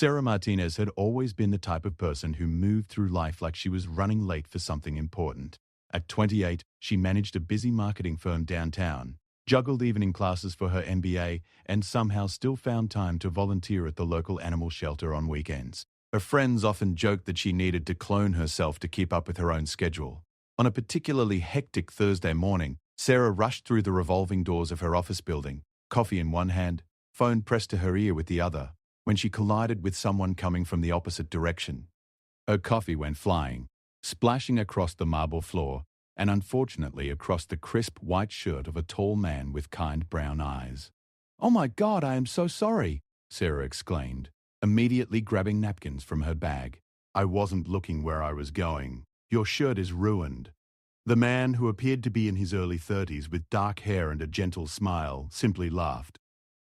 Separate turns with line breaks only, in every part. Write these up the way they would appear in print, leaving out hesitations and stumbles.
Sarah Martinez had always been the type of person who moved through life like she was running late for something important. At 28, she managed a busy marketing firm downtown, juggled evening classes for her MBA, and somehow still found time to volunteer at the local animal shelter on weekends. Her friends often joked that she needed to clone herself to keep up with her own schedule. On a particularly hectic Thursday morning, Sarah rushed through the revolving doors of her office building, coffee in one hand, phone pressed to her ear with the other, when she collided with someone coming from the opposite direction. Her coffee went flying, splashing across the marble floor, and unfortunately across the crisp white shirt of a tall man with kind brown eyes. "Oh my God, I am so sorry," Sarah exclaimed, immediately grabbing napkins from her bag. "I wasn't looking where I was going. Your shirt is ruined." The man, who appeared to be in his early 30s with dark hair and a gentle smile, simply laughed.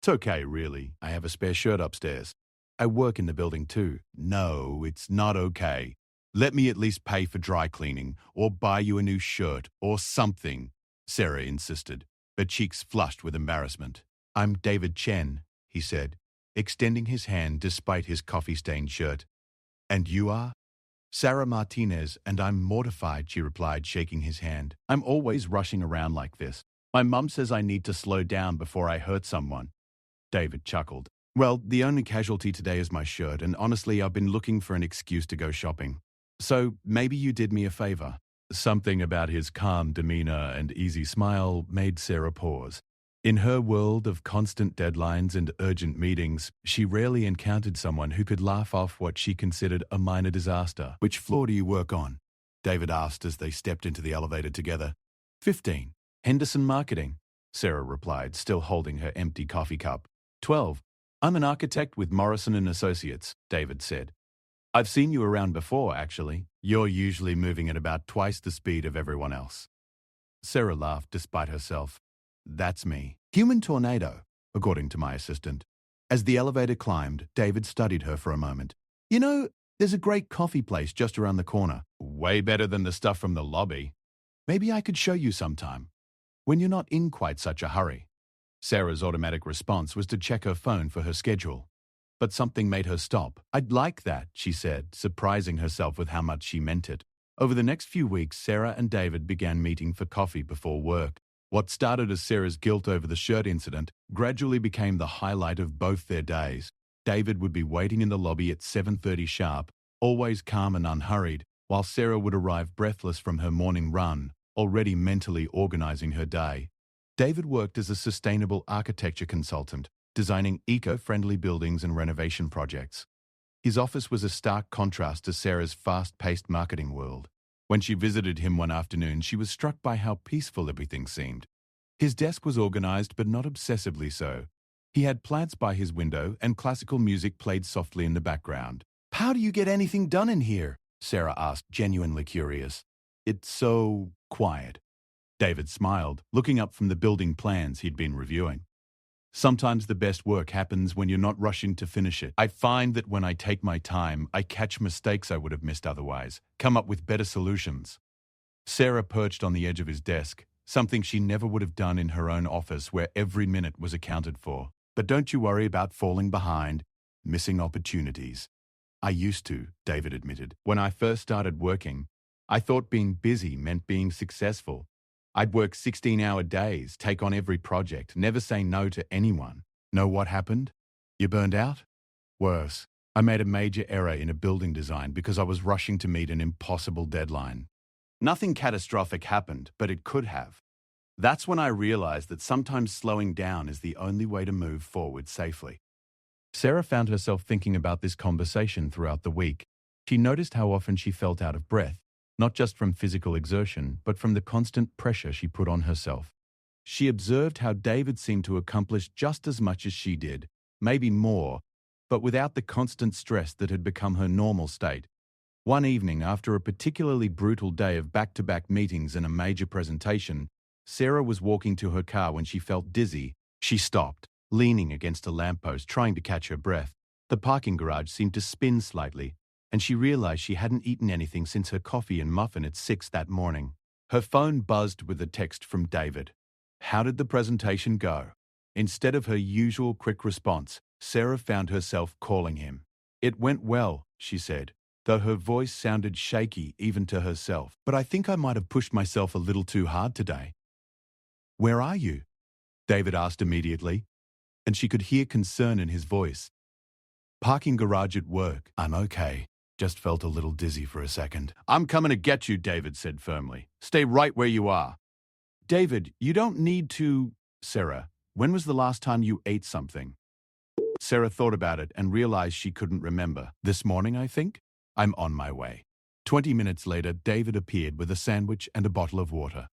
"It's okay, really. I have a spare shirt upstairs. I work in the building too." "No, it's not okay. Let me at least pay for dry cleaning, or buy you a new shirt, or something," Sarah insisted, her cheeks flushed with embarrassment. "I'm David Chen," he said, extending his hand despite his coffee-stained shirt. "And you are?" "Sarah Martinez, and I'm mortified," she replied, shaking his hand. "I'm always rushing around like this. My mum says I need to slow down before I hurt someone." David chuckled. "Well, the only casualty today is my shirt, and honestly, I've been looking for an excuse to go shopping. So maybe you did me a favor." Something about his calm demeanor and easy smile made Sarah pause. In her world of constant deadlines and urgent meetings, she rarely encountered someone who could laugh off what she considered a minor disaster. "Which floor do you work on?" David asked as they stepped into the elevator together. 15. Henderson Marketing," Sarah replied, still holding her empty coffee cup. 12. "I'm an architect with Morrison & Associates," David said. "I've seen you around before, actually. You're usually moving at about twice the speed of everyone else." Sarah laughed despite herself. "That's me. Human tornado, according to my assistant." As the elevator climbed, David studied her for a moment. "You know, there's a great coffee place just around the corner. Way better than the stuff from the lobby. Maybe I could show you sometime, when you're not in quite such a hurry." Sarah's automatic response was to check her phone for her schedule. But something made her stop. "I'd like that," she said, surprising herself with how much she meant it. Over the next few weeks, Sarah and David began meeting for coffee before work. What started as Sarah's guilt over the shirt incident gradually became the highlight of both their days. David would be waiting in the lobby at 7:30 sharp, always calm and unhurried, while Sarah would arrive breathless from her morning run, already mentally organizing her day. David worked as a sustainable architecture consultant, designing eco-friendly buildings and renovation projects. His office was a stark contrast to Sarah's fast-paced marketing world. When she visited him one afternoon, she was struck by how peaceful everything seemed. His desk was organized, but not obsessively so. He had plants by his window, and classical music played softly in the background. "How do you get anything done in here?" Sarah asked, genuinely curious. "It's so quiet." David smiled, looking up from the building plans he'd been reviewing. "Sometimes the best work happens when you're not rushing to finish it. I find that when I take my time, I catch mistakes I would have missed otherwise, come up with better solutions." Sarah perched on the edge of his desk, something she never would have done in her own office where every minute was accounted for. "But don't you worry about falling behind, missing opportunities." "I used to," David admitted. "When I first started working, I thought being busy meant being successful. I'd work 16-hour days, take on every project, never say no to anyone. Know what happened? You burned out? Worse, I made a major error in a building design because I was rushing to meet an impossible deadline. Nothing catastrophic happened, but it could have. That's when I realized that sometimes slowing down is the only way to move forward safely." Sarah found herself thinking about this conversation throughout the week. She noticed how often she felt out of breath, not just from physical exertion, but from the constant pressure she put on herself. She observed how David seemed to accomplish just as much as she did, maybe more, but without the constant stress that had become her normal state. One evening, after a particularly brutal day of back-to-back meetings and a major presentation, Sarah was walking to her car when she felt dizzy. She stopped, leaning against a lamppost, trying to catch her breath. The parking garage seemed to spin slightly, and she realized she hadn't eaten anything since her coffee and muffin at 6 that morning. Her phone buzzed with a text from David. How did the presentation go? Instead of her usual quick response, Sarah found herself calling him. It went well, she said, though her voice sounded shaky even to herself. But I think I might have pushed myself a little too hard today. Where are you? David asked immediately, and she could hear concern in his voice. Parking garage at work. I'm okay. Just felt a little dizzy for a second. I'm coming to get you, David said firmly. Stay right where you are. David, you don't need to... Sarah, when was the last time you ate something? Sarah thought about it and realized she couldn't remember. This morning, I think? I'm on my way. 20 minutes later, David appeared with a sandwich and a bottle of water.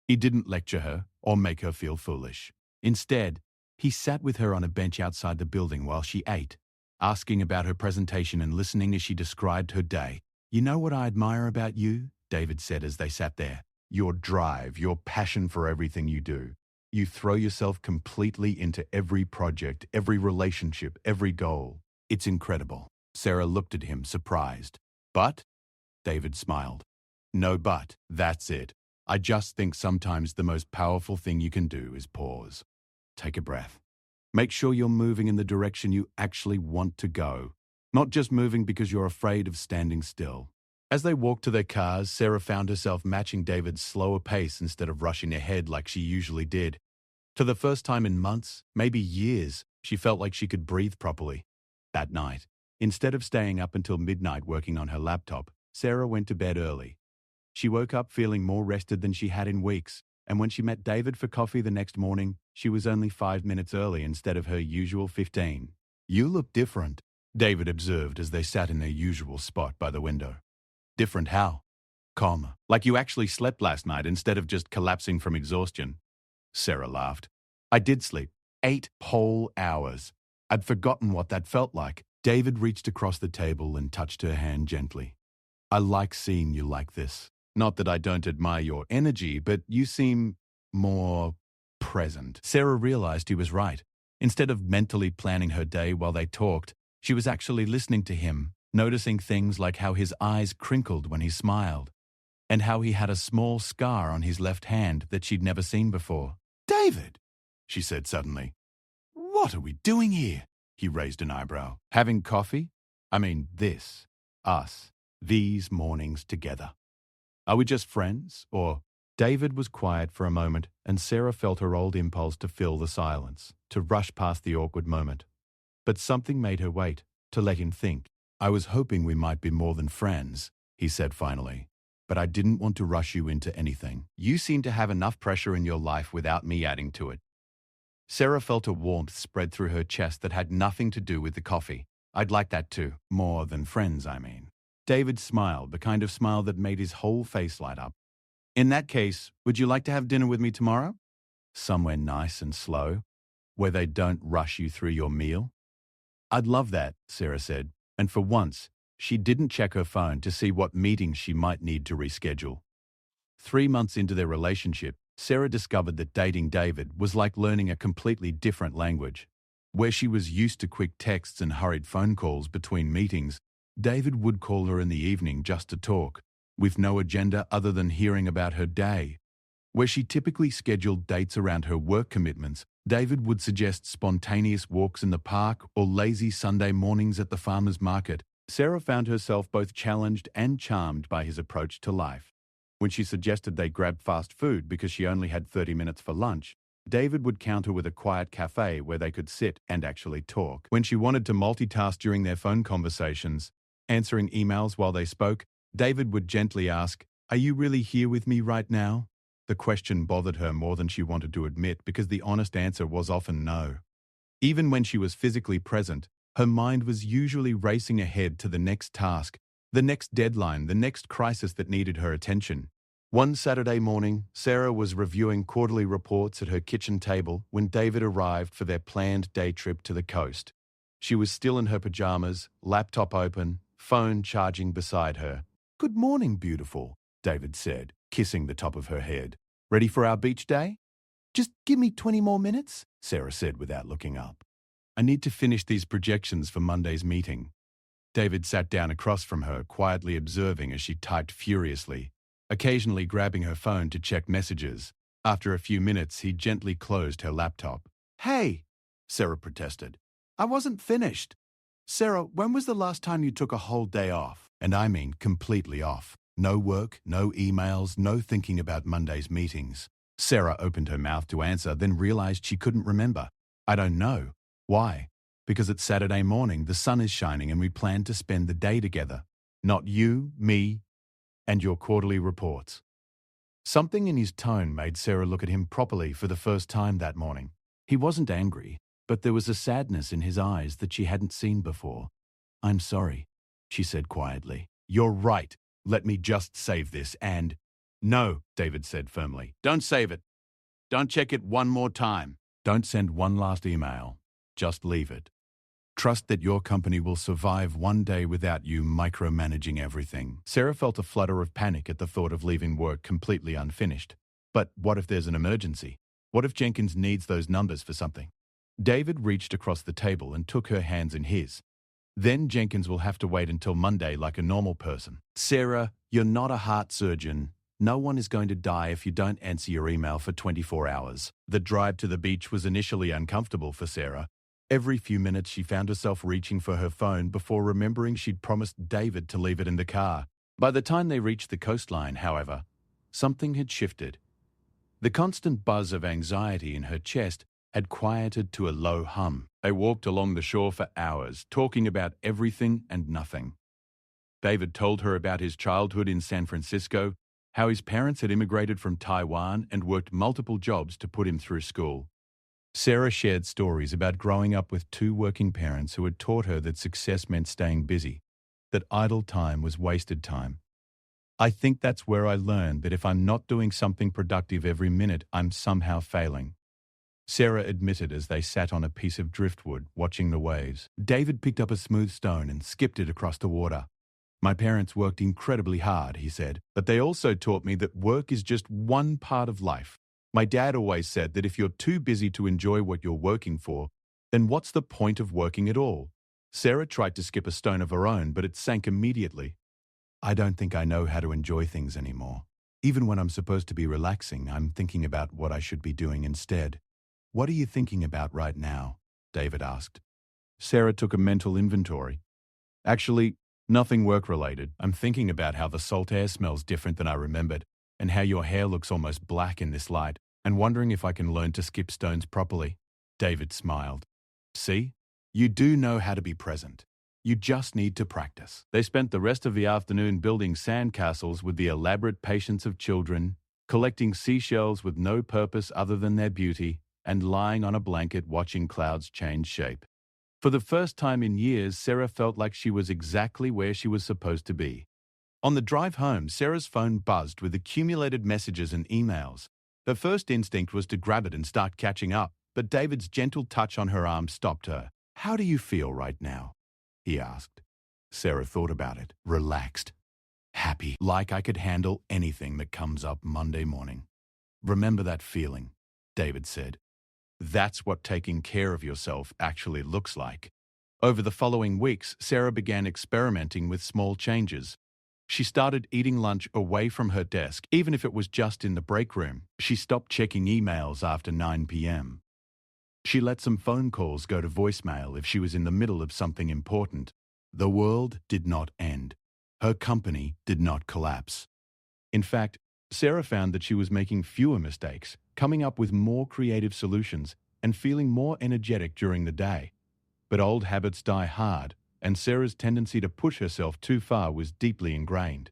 He didn't lecture her or make her feel foolish. Instead, he sat with her on a bench outside the building while she ate, asking about her presentation and listening as she described her day. You know what I admire about you? David said as they sat there. Your drive, your passion for everything you do. You throw yourself completely into every project, every relationship, every goal. It's incredible. Sarah looked at him, surprised. But? David smiled. No but, that's it. I just think sometimes the most powerful thing you can do is pause. Take a breath. Make sure you're moving in the direction you actually want to go, not just moving because you're afraid of standing still. As they walked to their cars, Sarah found herself matching David's slower pace instead of rushing ahead like she usually did. For the first time in months, maybe years, she felt like she could breathe properly. That night, instead of staying up until midnight working on her laptop, Sarah went to bed early. She woke up feeling more rested than she had in weeks, and when she met David for coffee the next morning, she was only 5 minutes early instead of her usual 15. You look different, David observed as they sat in their usual spot by the window. Different how? Calmer. Like you actually slept last night instead of just collapsing from exhaustion. Sarah laughed. I did sleep. 8 whole hours. I'd forgotten what that felt like. David reached across the table and touched her hand gently. I like seeing you like this. Not that I don't admire your energy, but you seem more present. Sarah realized he was right. Instead of mentally planning her day while they talked, she was actually listening to him, noticing things like how his eyes crinkled when he smiled, and how he had a small scar on his left hand that she'd never seen before. David, she said suddenly. What are we doing here? He raised an eyebrow. Having coffee? I mean this, us, these mornings together. Are we just friends, or... David was quiet for a moment, and Sarah felt her old impulse to fill the silence, to rush past the awkward moment. But something made her wait, to let him think. I was hoping we might be more than friends, he said finally, but I didn't want to rush you into anything. You seem to have enough pressure in your life without me adding to it. Sarah felt a warmth spread through her chest that had nothing to do with the coffee. I'd like that too. More than friends, I mean. David smiled, the kind of smile that made his whole face light up. In that case, would you like to have dinner with me tomorrow? Somewhere nice and slow, where they don't rush you through your meal? I'd love that, Sarah said, and for once, she didn't check her phone to see what meetings she might need to reschedule. 3 months into their relationship, Sarah discovered that dating David was like learning a completely different language. Where she was used to quick texts and hurried phone calls between meetings, David would call her in the evening just to talk, with no agenda other than hearing about her day. Where she typically scheduled dates around her work commitments, David would suggest spontaneous walks in the park or lazy Sunday mornings at the farmer's market. Sarah found herself both challenged and charmed by his approach to life. When she suggested they grab fast food because she only had 30 minutes for lunch, David would counter with a quiet cafe where they could sit and actually talk. When she wanted to multitask during their phone conversations, answering emails while they spoke, David would gently ask, "Are you really here with me right now?" The question bothered her more than she wanted to admit because the honest answer was often no. Even when she was physically present, her mind was usually racing ahead to the next task, the next deadline, the next crisis that needed her attention. One Saturday morning, Sarah was reviewing quarterly reports at her kitchen table when David arrived for their planned day trip to the coast. She was still in her pajamas, laptop open, phone charging beside her. "Good morning, beautiful," David said, kissing the top of her head. "Ready for our beach day?" "Just give me 20 more minutes," Sarah said without looking up. "I need to finish these projections for Monday's meeting." David sat down across from her, quietly observing as she typed furiously, occasionally grabbing her phone to check messages. After a few minutes, he gently closed her laptop. "Hey," Sarah protested. "I wasn't finished." Sarah, when was the last time you took a whole day off? And I mean completely off. No work, no emails, no thinking about Monday's meetings. Sarah opened her mouth to answer, then realized she couldn't remember. I don't know. Why? Because it's Saturday morning, the sun is shining, and we plan to spend the day together. Not you, me, and your quarterly reports. Something in his tone made Sarah look at him properly for the first time that morning. He wasn't angry, but there was a sadness in his eyes that she hadn't seen before. I'm sorry, she said quietly. You're right. Let me just save this and… No, David said firmly. Don't save it. Don't check it one more time. Don't send one last email. Just leave it. Trust that your company will survive one day without you micromanaging everything. Sarah felt a flutter of panic at the thought of leaving work completely unfinished. But what if there's an emergency? What if Jenkins needs those numbers for something? David reached across the table and took her hands in his. Then Jenkins will have to wait until Monday like a normal person. Sarah, you're not a heart surgeon. No one is going to die if you don't answer your email for 24 hours. The drive to the beach was initially uncomfortable for Sarah. Every few minutes she found herself reaching for her phone before remembering she'd promised David to leave it in the car. By the time they reached the coastline, however, something had shifted. The constant buzz of anxiety in her chest had quieted to a low hum. They walked along the shore for hours, talking about everything and nothing. David told her about his childhood in San Francisco, how his parents had immigrated from Taiwan and worked multiple jobs to put him through school. Sarah shared stories about growing up with two working parents who had taught her that success meant staying busy, that idle time was wasted time. I think that's where I learned that if I'm not doing something productive every minute, I'm somehow failing. Sarah admitted as they sat on a piece of driftwood, watching the waves. David picked up a smooth stone and skipped it across the water. My parents worked incredibly hard, he said, but they also taught me that work is just one part of life. My dad always said that if you're too busy to enjoy what you're working for, then what's the point of working at all? Sarah tried to skip a stone of her own, but it sank immediately. I don't think I know how to enjoy things anymore. Even when I'm supposed to be relaxing, I'm thinking about what I should be doing instead. What are you thinking about right now? David asked. Sarah took a mental inventory. Actually, nothing work-related. I'm thinking about how the salt air smells different than I remembered, and how your hair looks almost black in this light, and wondering if I can learn to skip stones properly. David smiled. See? You do know how to be present. You just need to practice. They spent the rest of the afternoon building sandcastles with the elaborate patience of children, collecting seashells with no purpose other than their beauty, and lying on a blanket watching clouds change shape. For the first time in years, Sarah felt like she was exactly where she was supposed to be. On the drive home, Sarah's phone buzzed with accumulated messages and emails. Her first instinct was to grab it and start catching up, but David's gentle touch on her arm stopped her. How do you feel right now? He asked. Sarah thought about it, relaxed, happy, like I could handle anything that comes up Monday morning. Remember that feeling, David said. That's what taking care of yourself actually looks like. Over the following weeks, Sarah began experimenting with small changes. She started eating lunch away from her desk, even if it was just in the break room. She stopped checking emails after 9 p.m. She let some phone calls go to voicemail if she was in the middle of something important. The world did not end. Her company did not collapse. In fact, Sarah found that she was making fewer mistakes, coming up with more creative solutions, and feeling more energetic during the day. But old habits die hard, and Sarah's tendency to push herself too far was deeply ingrained.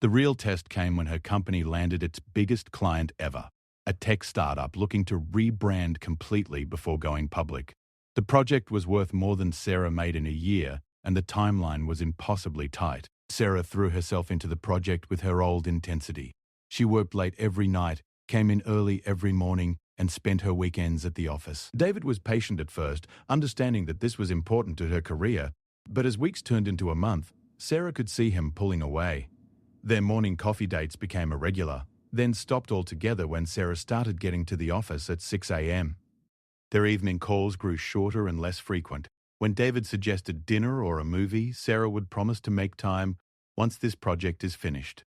The real test came when her company landed its biggest client ever, a tech startup looking to rebrand completely before going public. The project was worth more than Sarah made in a year, and the timeline was impossibly tight. Sarah threw herself into the project with her old intensity. She worked late every night, came in early every morning, and spent her weekends at the office. David was patient at first, understanding that this was important to her career, but as weeks turned into a month, Sarah could see him pulling away. Their morning coffee dates became irregular, then stopped altogether when Sarah started getting to the office at 6 a.m. Their evening calls grew shorter and less frequent. When David suggested dinner or a movie, Sarah would promise to make time once this project is finished.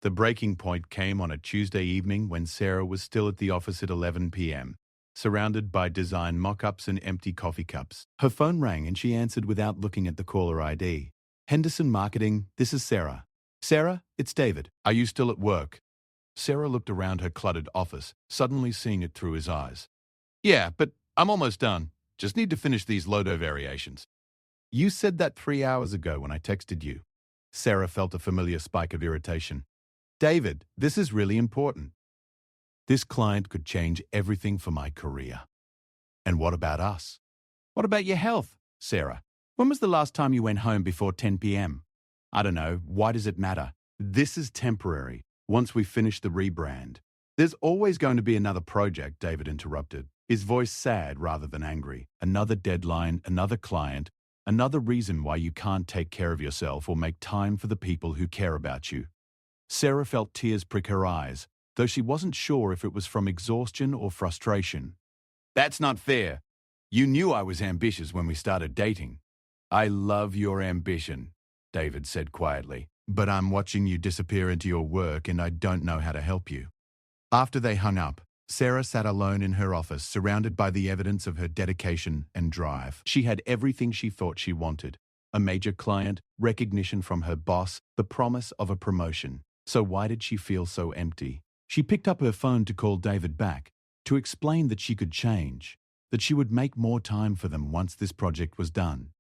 The breaking point came on a Tuesday evening when Sarah was still at the office at 11 p.m. surrounded by design mock-ups and empty coffee cups. Her phone rang and she answered without looking at the caller ID. Henderson Marketing, this is Sarah. Sarah, it's David. Are you still at work? Sarah looked around her cluttered office, suddenly seeing it through his eyes. Yeah, but I'm almost done. Just need to finish these Lodo variations. You said that 3 hours ago when I texted you. Sarah felt a familiar spike of irritation. David, this is really important. This client could change everything for my career. And what about us? What about your health, Sarah? When was the last time you went home before 10 p.m.? I don't know. Why does it matter? This is temporary. Once we finish the rebrand. There's always going to be another project, David interrupted, his voice sad rather than angry. Another deadline, another client, another reason why you can't take care of yourself or make time for the people who care about you. Sarah felt tears prick her eyes, though she wasn't sure if it was from exhaustion or frustration. That's not fair. You knew I was ambitious when we started dating. I love your ambition, David said quietly, but I'm watching you disappear into your work and I don't know how to help you. After they hung up, Sarah sat alone in her office, surrounded by the evidence of her dedication and drive. She had everything she thought she wanted. A major client, recognition from her boss, the promise of a promotion. So why did she feel so empty? She picked up her phone to call David back, to explain that she could change, that she would make more time for them once this project was done.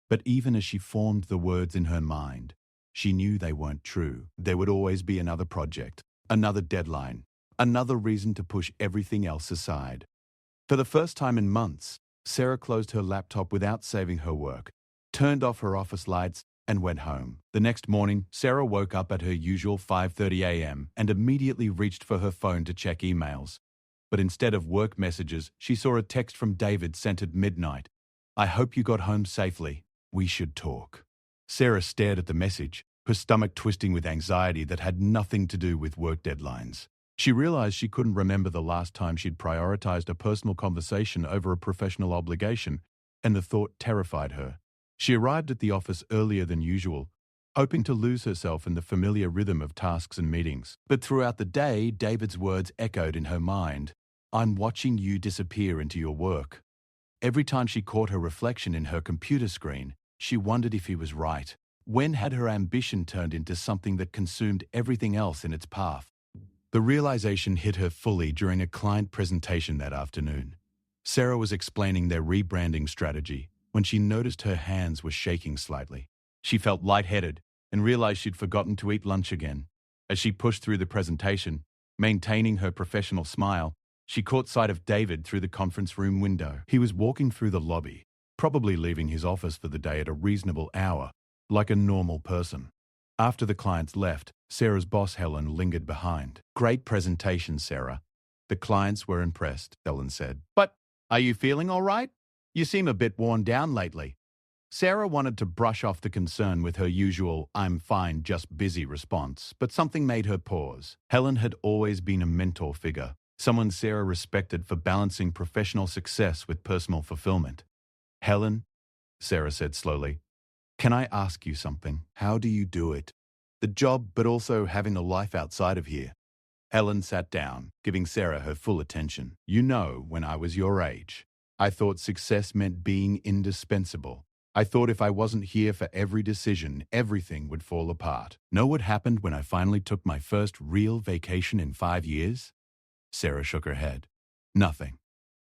But even as she formed the words in her mind, she knew they weren't true. There would always be another project, another deadline, another reason to push everything else aside. For the first time in months, Sarah closed her laptop without saving her work, turned off her office lights, and went home. The next morning, Sarah woke up at her usual 5:30 a.m. and immediately reached for her phone to check emails. But instead of work messages, she saw a text from David sent at midnight. I hope you got home safely. We should talk. Sarah stared at the message, her stomach twisting with anxiety that had nothing to do with work deadlines. She realized she couldn't remember the last time she'd prioritized a personal conversation over a professional obligation, and the thought terrified her. She arrived at the office earlier than usual, hoping to lose herself in the familiar rhythm of tasks and meetings. But throughout the day, David's words echoed in her mind. I'm watching you disappear into your work. Every time she caught her reflection in her computer screen, she wondered if he was right. When had her ambition turned into something that consumed everything else in its path? The realization hit her fully during a client presentation that afternoon. Sarah was explaining their rebranding strategy when she noticed her hands were shaking slightly. She felt lightheaded and realized she'd forgotten to eat lunch again. As she pushed through the presentation, maintaining her professional smile, she caught sight of David through the conference room window. He was walking through the lobby, probably leaving his office for the day at a reasonable hour, like a normal person. After the clients left, Sarah's boss, Helen, lingered behind. Great presentation, Sarah. The clients were impressed, Helen said. But are you feeling all right? You seem a bit worn down lately. Sarah wanted to brush off the concern with her usual, I'm fine, just busy response, but something made her pause. Helen had always been a mentor figure, someone Sarah respected for balancing professional success with personal fulfillment. Helen, Sarah said slowly, can I ask you something? How do you do it? The job, but also having a life outside of here. Helen sat down, giving Sarah her full attention. You know, when I was your age, I thought success meant being indispensable. I thought if I wasn't here for every decision, everything would fall apart. Know what happened when I finally took my first real vacation in 5 years? Sarah shook her head. Nothing.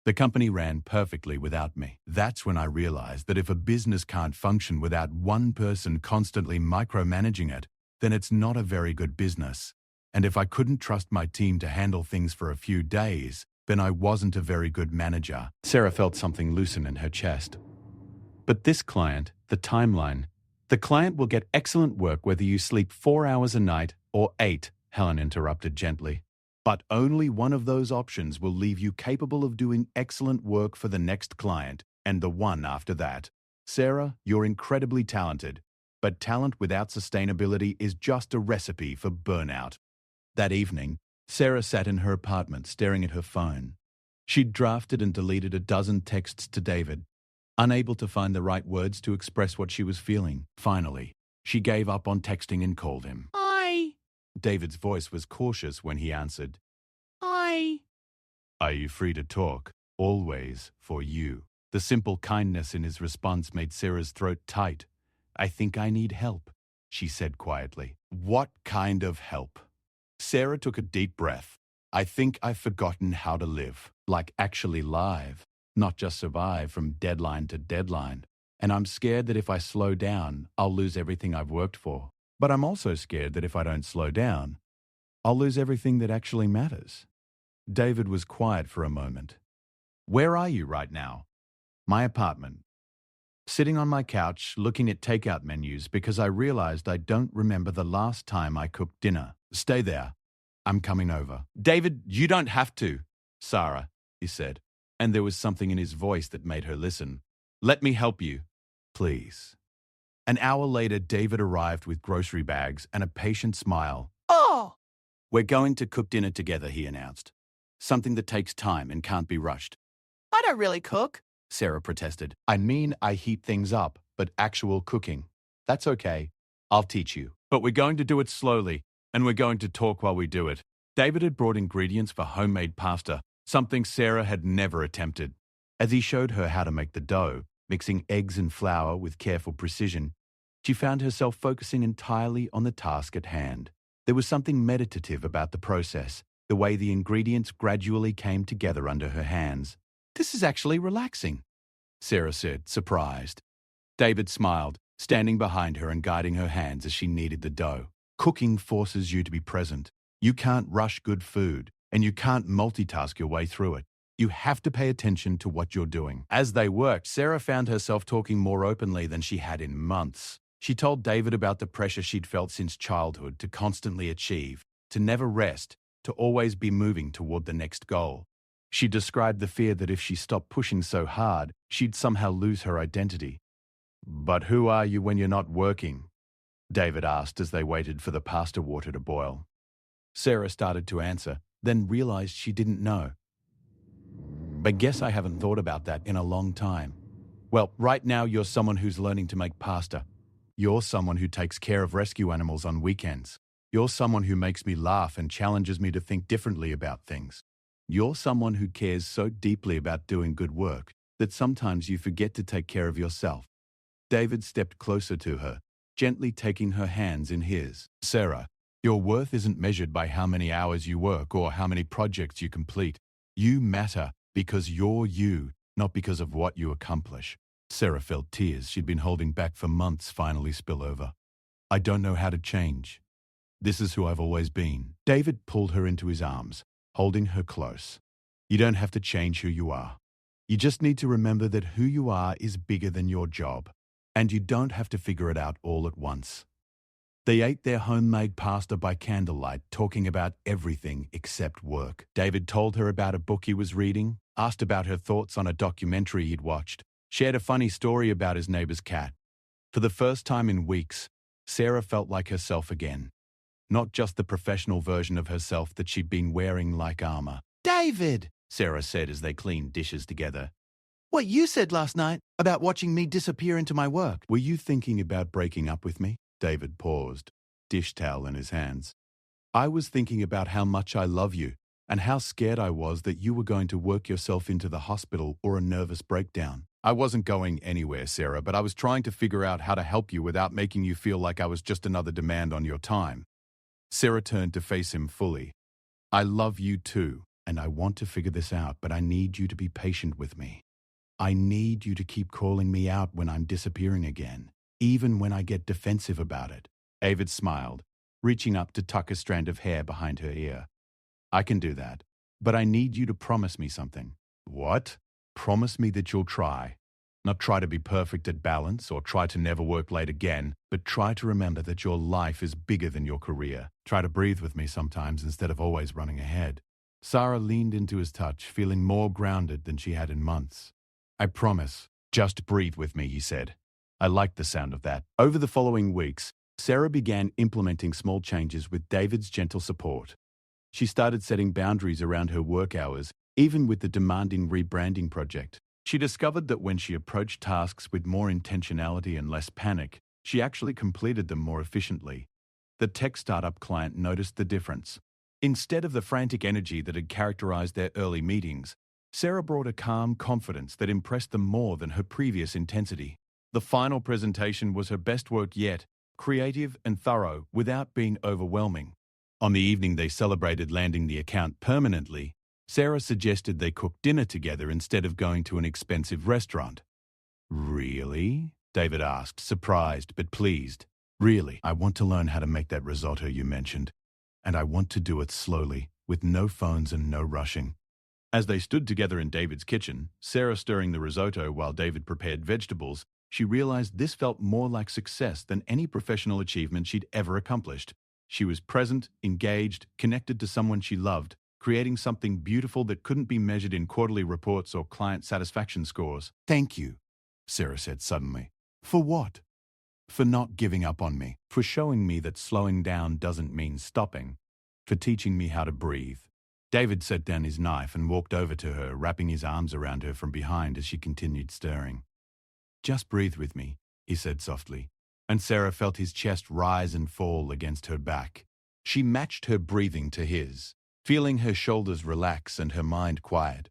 The company ran perfectly without me. That's when I realized that if a business can't function without one person constantly micromanaging it, then it's not a very good business. And if I couldn't trust my team to handle things for a few days, then I wasn't a very good manager. Sarah felt something loosen in her chest. But this client, the client will get excellent work whether you sleep 4 hours a night or 8, Helen interrupted gently. But only one of those options will leave you capable of doing excellent work for the next client and the one after that. Sarah, you're incredibly talented, but talent without sustainability is just a recipe for burnout. That evening, Sarah sat in her apartment staring at her phone. She'd drafted and deleted a dozen texts to David, unable to find the right words to express what she was feeling. Finally, she gave up on texting and called him. Hi. David's voice was cautious when he answered. Hi. Are you free to talk? always for you. The simple kindness in his response made Sarah's throat tight. I think I need help, she said quietly. What kind of help? Sarah took a deep breath. I think I've forgotten how to live, like actually live, not just survive from deadline to deadline. And I'm scared that if I slow down, I'll lose everything I've worked for. But I'm also scared that if I don't slow down, I'll lose everything that actually matters. David was quiet for a moment. Where are you right now? My apartment. Sitting on my couch, looking at takeout menus because I realized I don't remember the last time I cooked dinner. Stay there. I'm coming over. David, you don't have to. Sarah, he said, and there was something in his voice that made her listen. Let me help you. Please. An hour later, David arrived with grocery bags and a patient smile. Oh! We're going to cook dinner together, he announced. Something that takes time and can't be rushed. I don't really cook, Sarah protested. I mean, I heat things up, but actual cooking. That's okay. I'll teach you. But we're going to do it slowly, and we're going to talk while we do it. David had brought ingredients for homemade pasta, something Sarah had never attempted. As he showed her how to make the dough, mixing eggs and flour with careful precision, she found herself focusing entirely on the task at hand. There was something meditative about the process, the way the ingredients gradually came together under her hands. This is actually relaxing, Sarah said, surprised. David smiled, standing behind her and guiding her hands as she kneaded the dough. Cooking forces you to be present. You can't rush good food, and you can't multitask your way through it. You have to pay attention to what you're doing. As they worked, Sarah found herself talking more openly than she had in months. She told David about the pressure she'd felt since childhood to constantly achieve, to never rest, to always be moving toward the next goal. She described the fear that if she stopped pushing so hard, she'd somehow lose her identity. But who are you when you're not working? David asked as they waited for the pasta water to boil. Sarah started to answer, then realized she didn't know. But guess I haven't thought about that in a long time. Well, right now you're someone who's learning to make pasta. You're someone who takes care of rescue animals on weekends. You're someone who makes me laugh and challenges me to think differently about things. You're someone who cares so deeply about doing good work that sometimes you forget to take care of yourself. David stepped closer to her, gently taking her hands in his. Sarah, your worth isn't measured by how many hours you work or how many projects you complete. You matter because you're you, not because of what you accomplish. Sarah felt tears she'd been holding back for months finally spill over. I don't know how to change. This is who I've always been. David pulled her into his arms, holding her close. You don't have to change who you are. You just need to remember that who you are is bigger than your job, and you don't have to figure it out all at once. They ate their homemade pasta by candlelight, talking about everything except work. David told her about a book he was reading, asked about her thoughts on a documentary he'd watched, shared a funny story about his neighbor's cat. For the first time in weeks, Sarah felt like herself again. Not just the professional version of herself that she'd been wearing like armor. David, Sarah said as they cleaned dishes together. What you said last night about watching me disappear into my work. Were you thinking about breaking up with me? David paused, dish towel in his hands. I was thinking about how much I love you and how scared I was that you were going to work yourself into the hospital or a nervous breakdown. I wasn't going anywhere, Sarah, but I was trying to figure out how to help you without making you feel like I was just another demand on your time. Sarah turned to face him fully. I love you too, and I want to figure this out, but I need you to be patient with me. I need you to keep calling me out when I'm disappearing again, even when I get defensive about it. David smiled, reaching up to tuck a strand of hair behind her ear. I can do that, but I need you to promise me something. What? Promise me that you'll try. Not try to be perfect at balance or try to never work late again, but try to remember that your life is bigger than your career. Try to breathe with me sometimes instead of always running ahead. Sarah leaned into his touch, feeling more grounded than she had in months. I promise. Just breathe with me, he said. I liked the sound of that. Over the following weeks, Sarah began implementing small changes with David's gentle support. She started setting boundaries around her work hours, even with the demanding rebranding project. She discovered that when she approached tasks with more intentionality and less panic, she actually completed them more efficiently. The tech startup client noticed the difference. Instead of the frantic energy that had characterized their early meetings, Sarah brought a calm confidence that impressed them more than her previous intensity. The final presentation was her best work yet, creative and thorough without being overwhelming. On the evening they celebrated landing the account permanently, Sarah suggested they cook dinner together instead of going to an expensive restaurant. "Really?" David asked, surprised but pleased. "Really, I want to learn how to make that risotto you mentioned. And I want to do it slowly, with no phones and no rushing." As they stood together in David's kitchen, Sarah stirring the risotto while David prepared vegetables, she realized this felt more like success than any professional achievement she'd ever accomplished. She was present, engaged, connected to someone she loved, creating something beautiful that couldn't be measured in quarterly reports or client satisfaction scores. "Thank you," Sarah said suddenly. "For what?" "For not giving up on me, for showing me that slowing down doesn't mean stopping, for teaching me how to breathe." David set down his knife and walked over to her, wrapping his arms around her from behind as she continued stirring. "Just breathe with me," he said softly, and Sarah felt his chest rise and fall against her back. She matched her breathing to his, feeling her shoulders relax and her mind quiet.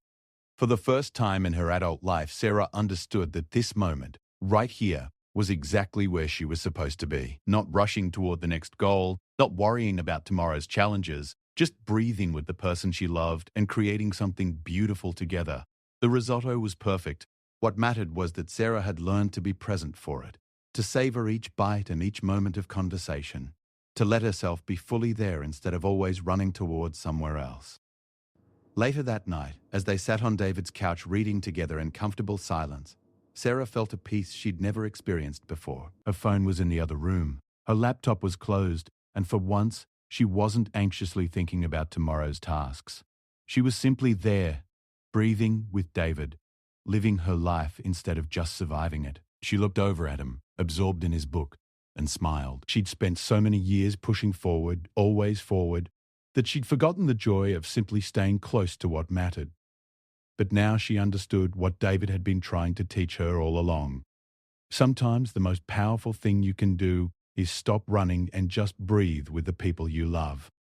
For the first time in her adult life, Sarah understood that this moment, right here, was exactly where she was supposed to be. Not rushing toward the next goal, not worrying about tomorrow's challenges, just breathing with the person she loved and creating something beautiful together. The risotto was perfect. What mattered was that Sarah had learned to be present for it, to savor each bite and each moment of conversation, to let herself be fully there instead of always running towards somewhere else. Later that night, as they sat on David's couch reading together in comfortable silence, Sarah felt a peace she'd never experienced before. Her phone was in the other room, her laptop was closed, and for once, she wasn't anxiously thinking about tomorrow's tasks. She was simply there, breathing with David, living her life instead of just surviving it. She looked over at him, absorbed in his book, and smiled. She'd spent so many years pushing forward, always forward, that she'd forgotten the joy of simply staying close to what mattered. But now she understood what David had been trying to teach her all along. Sometimes the most powerful thing you can do is stop running and just breathe with the people you love.